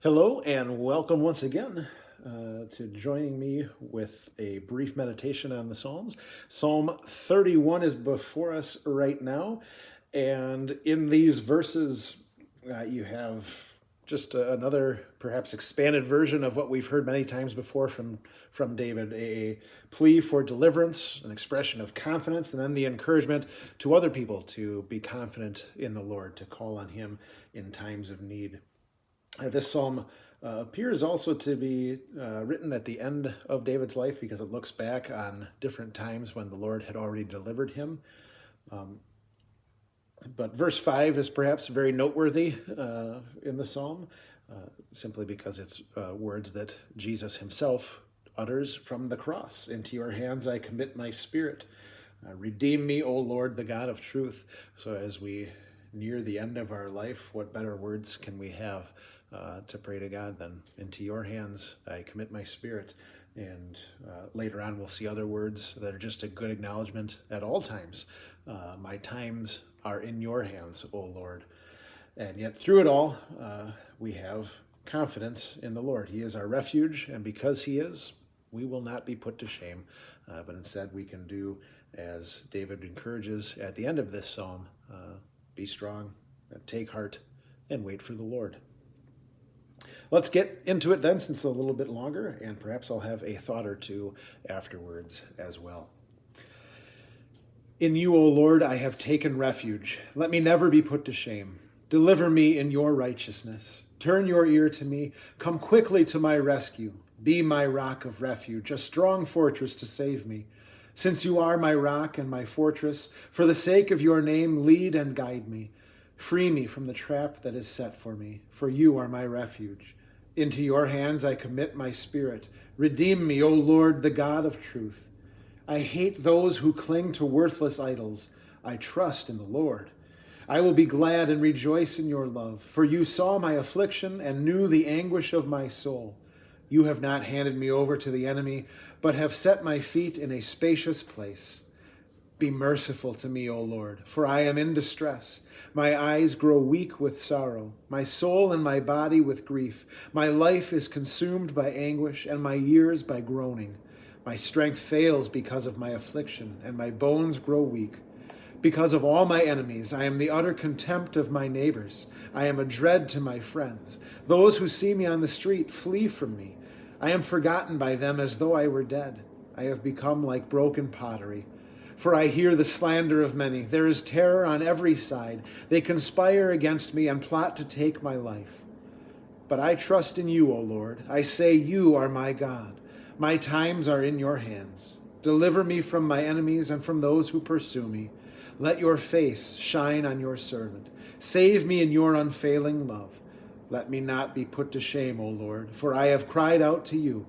Hello and welcome once again to joining me with a brief meditation on the Psalms. Psalm 31 is before us right now, and in these verses, you have just another perhaps expanded version of what we've heard many times before from David, a plea for deliverance, an expression of confidence, and then the encouragement to other people to be confident in the Lord, to call on Him in times of need. This psalm appears also to be written at the end of David's life because it looks back on different times when the Lord had already delivered him. But verse 5 is perhaps very noteworthy in the psalm, simply because it's words that Jesus himself utters from the cross. Into your hands I commit my spirit. Redeem me, O Lord, the God of truth. So as we near the end of our life, what better words can we have to pray to God than into your hands I commit my spirit? And later on we'll see other words that are just a good acknowledgement at all times. My times are in your hands, O Lord. And yet through it all, we have confidence in the Lord. He is our refuge, and because he is, we will not be put to shame, but instead we can do as David encourages at the end of this psalm, be strong, take heart, and wait for the Lord. Let's get into it then, since it's a little bit longer, and perhaps I'll have a thought or two afterwards as well. In you, O Lord, I have taken refuge. Let me never be put to shame. Deliver me in your righteousness. Turn your ear to me. Come quickly to my rescue. Be my rock of refuge, a strong fortress to save me. Since you are my rock and my fortress, for the sake of your name, lead and guide me. Free me from the trap that is set for me, for you are my refuge. Into your hands I commit my spirit. Redeem me, O Lord, the God of truth. I hate those who cling to worthless idols. I trust in the Lord. I will be glad and rejoice in your love, for you saw my affliction and knew the anguish of my soul. You have not handed me over to the enemy, but have set my feet in a spacious place. Be merciful to me, O Lord, for I am in distress. My eyes grow weak with sorrow, my soul and my body with grief. My life is consumed by anguish, and my years by groaning. My strength fails because of my affliction, and my bones grow weak. Because of all my enemies, I am the utter contempt of my neighbors. I am a dread to my friends. Those who see me on the street flee from me. I am forgotten by them as though I were dead. I have become like broken pottery. For I hear the slander of many. There is terror on every side. They conspire against me and plot to take my life. But I trust in you, O Lord. I say you are my God. My times are in your hands. Deliver me from my enemies and from those who pursue me. Let your face shine on your servant. Save me in your unfailing love. Let me not be put to shame, O Lord, for I have cried out to you.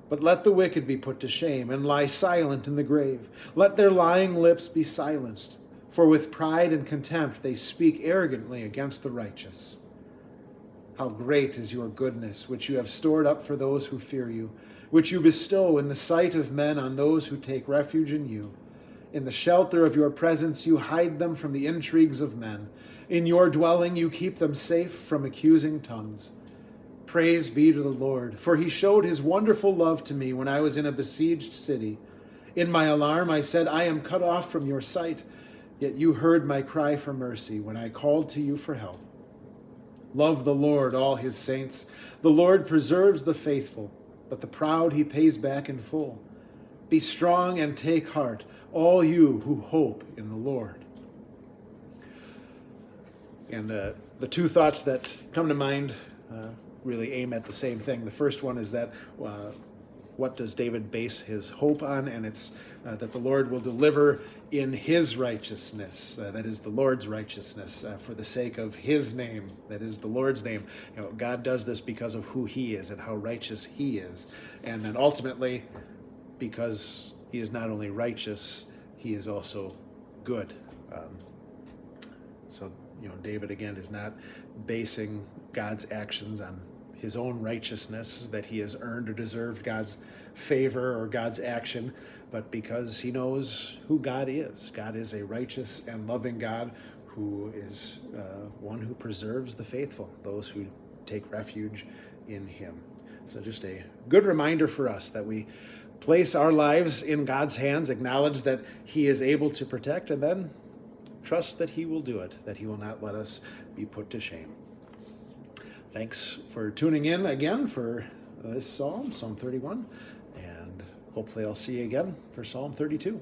But let the wicked be put to shame and lie silent in the grave. Let their lying lips be silenced, for with pride and contempt they speak arrogantly against the righteous. How great is your goodness, which you have stored up for those who fear you, which you bestow in the sight of men on those who take refuge in you. In the shelter of your presence you hide them from the intrigues of men. In your dwelling you keep them safe from accusing tongues. Praise be to the Lord, for he showed his wonderful love to me when I was in a besieged city. In my alarm I said, I am cut off from your sight, yet you heard my cry for mercy when I called to you for help. Love the Lord, all his saints. The Lord preserves the faithful, but the proud he pays back in full. Be strong and take heart, all you who hope in the Lord. And the two thoughts that come to mind really aim at the same thing. The first one is that what does David base his hope on? And it's that the Lord will deliver in his righteousness, that is the Lord's righteousness, for the sake of his name, that is the Lord's name. You know, God does this because of who he is and how righteous he is. And then ultimately, because he is not only righteous, he is also good. So, David again is not basing God's actions on his own righteousness, that he has earned or deserved God's favor or God's action, but because he knows who God is. God is a righteous and loving God who is one who preserves the faithful, those who take refuge in him. So just a good reminder for us that we place our lives in God's hands, acknowledge that he is able to protect, and then trust that he will do it, that he will not let us be put to shame. Thanks for tuning in again for this Psalm 31, and hopefully I'll see you again for Psalm 32.